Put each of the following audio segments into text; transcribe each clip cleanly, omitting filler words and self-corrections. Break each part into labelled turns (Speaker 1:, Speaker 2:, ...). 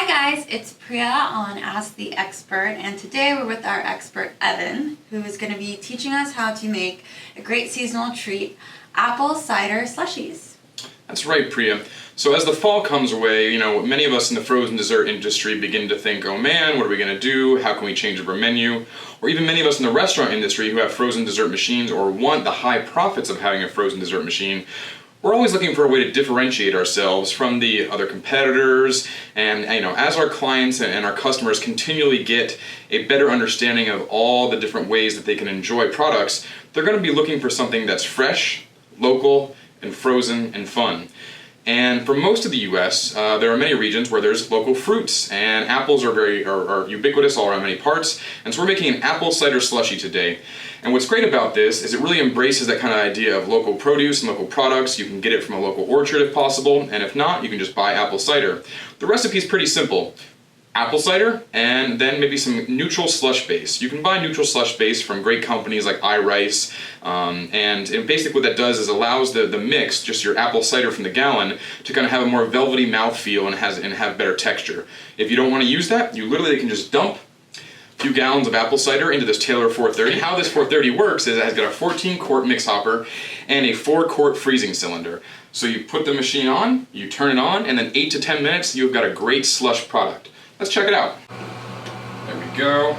Speaker 1: guys, it's Priya on Ask the Expert, and today we're with our expert Evan, who is going to be teaching us how to make a great seasonal treat, apple cider slushies.
Speaker 2: That's right, Priya. So as the fall comes away, many of us in the frozen dessert industry begin to think, oh man, what are we going to do? How can we change up our menu? Or even many of us in the restaurant industry who have frozen dessert machines or want the high profits of having a frozen dessert machine, we're always looking for a way to differentiate ourselves from the other competitors, and as our clients and our customers continually get a better understanding of all the different ways that they can enjoy products, they're going to be looking for something that's fresh, local, and frozen and fun. And for most of the U.S., there are many regions where there's local fruits, and apples are ubiquitous all around many parts. And so we're making an apple cider slushie today. And what's great about this is it really embraces that kind of idea of local produce and local products. You can get it from a local orchard if possible, and if not, you can just buy apple cider. The recipe is pretty simple. Apple cider, and then maybe some neutral slush base. You can buy neutral slush base from great companies like iRice, and basically what that does is allows the mix, just your apple cider from the gallon, to kind of have a more velvety mouthfeel and have better texture. If you don't want to use that, you literally can just dump a few gallons of apple cider into this Taylor 430. How this 430 works is it has got a 14-quart mix hopper and a 4-quart freezing cylinder. So you put the machine on, you turn it on, and then 8 to 10 minutes, you've got a great slush product. Let's check it out. There we go.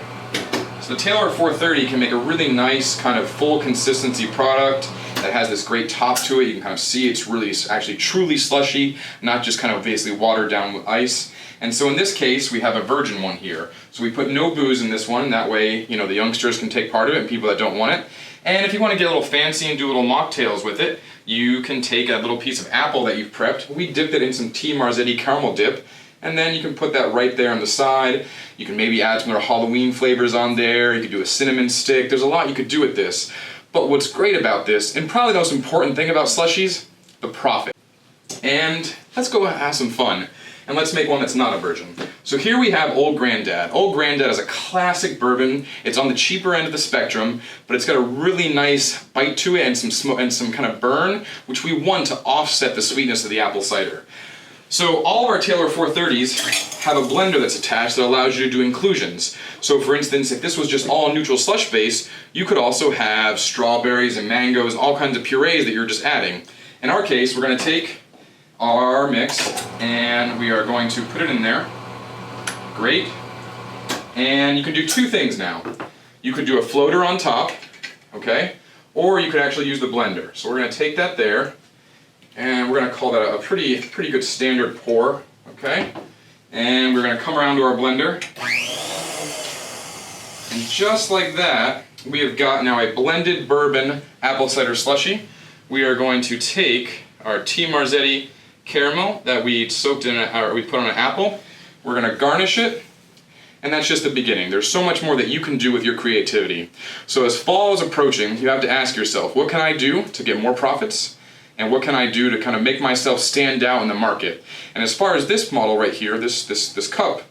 Speaker 2: So the Taylor 430 can make a really nice kind of full consistency product that has this great top to it. You can kind of see it's really actually truly slushy, not just kind of basically watered down with ice. And so in this case, we have a virgin one here. So we put no booze in this one. That way, the youngsters can take part of it and people that don't want it. And if you want to get a little fancy and do little mocktails with it, you can take a little piece of apple that you've prepped. We dipped it in some Tea Marzetti caramel dip. And then you can put that right there on the side. You can maybe add some little Halloween flavors on there. You could do a cinnamon stick. There's a lot you could do with this. But what's great about this, and probably the most important thing about slushies, the profit. And let's go have some fun. And let's make one that's not a virgin. So here we have Old Grandad. Old Grandad is a classic bourbon. It's on the cheaper end of the spectrum, but it's got a really nice bite to it and some smoke and some kind of burn, which we want to offset the sweetness of the apple cider. So all of our Taylor 430s have a blender that's attached that allows you to do inclusions. So for instance, if this was just all neutral slush base, you could also have strawberries and mangoes, all kinds of purees that you're just adding. In our case, we're going to take our mix and we are going to put it in there. Great. And you can do two things now. You could do a floater on top, okay? Or you could actually use the blender. So we're going to take that there. And we're going to call that a pretty good standard pour, okay? And we're going to come around to our blender. And just like that, we have got now a blended bourbon apple cider slushie. We are going to take our Tea Marzetti caramel that we soaked in, or we put on an apple. We're going to garnish it. And that's just the beginning. There's so much more that you can do with your creativity. So as fall is approaching, you have to ask yourself, what can I do to get more profits? And what can I do to kind of make myself stand out in the market? And as far as this model right here, this cup,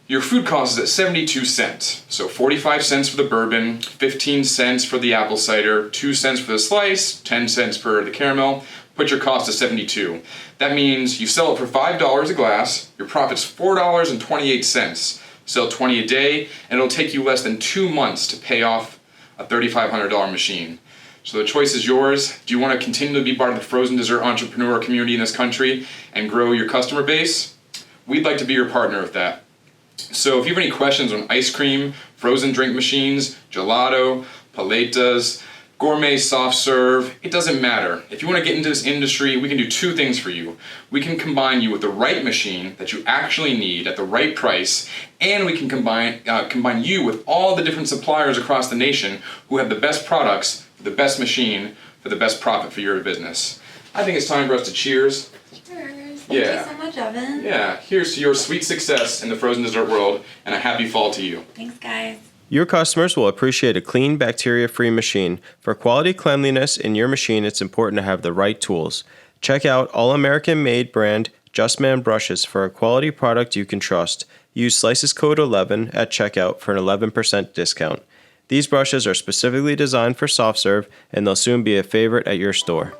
Speaker 2: your food cost is at 72 cents. So 45 cents for the bourbon, 15 cents for the apple cider, 2 cents for the slice, 10 cents for the caramel. Put your cost to 72. That means you sell it for $5 a glass, your profit's $4.28. Sell 20 a day, and it'll take you less than 2 months to pay off a $3,500 machine. So the choice is yours. Do you want to continue to be part of the frozen dessert entrepreneur community in this country and grow your customer base? We'd like to be your partner with that. So if you have any questions on ice cream, frozen drink machines, gelato, paletas, gourmet soft serve, it doesn't matter. If you want to get into this industry, we can do two things for you. We can combine you with the right machine that you actually need at the right price, and we can combine you with all the different suppliers across the nation who have the best products, the best machine, for the best profit for your business. I think it's time for us to cheers.
Speaker 1: Cheers. Thank you so much, Evan.
Speaker 2: Yeah, here's to your sweet success in the frozen dessert world, and a happy fall to you.
Speaker 1: Thanks, guys.
Speaker 3: Your customers will appreciate a clean, bacteria-free machine. For quality cleanliness in your machine, it's important to have the right tools. Check out All-American-made brand Justman brushes for a quality product you can trust. Use Slices code 11 at checkout for an 11% discount. These brushes are specifically designed for soft serve, and they'll soon be a favorite at your store.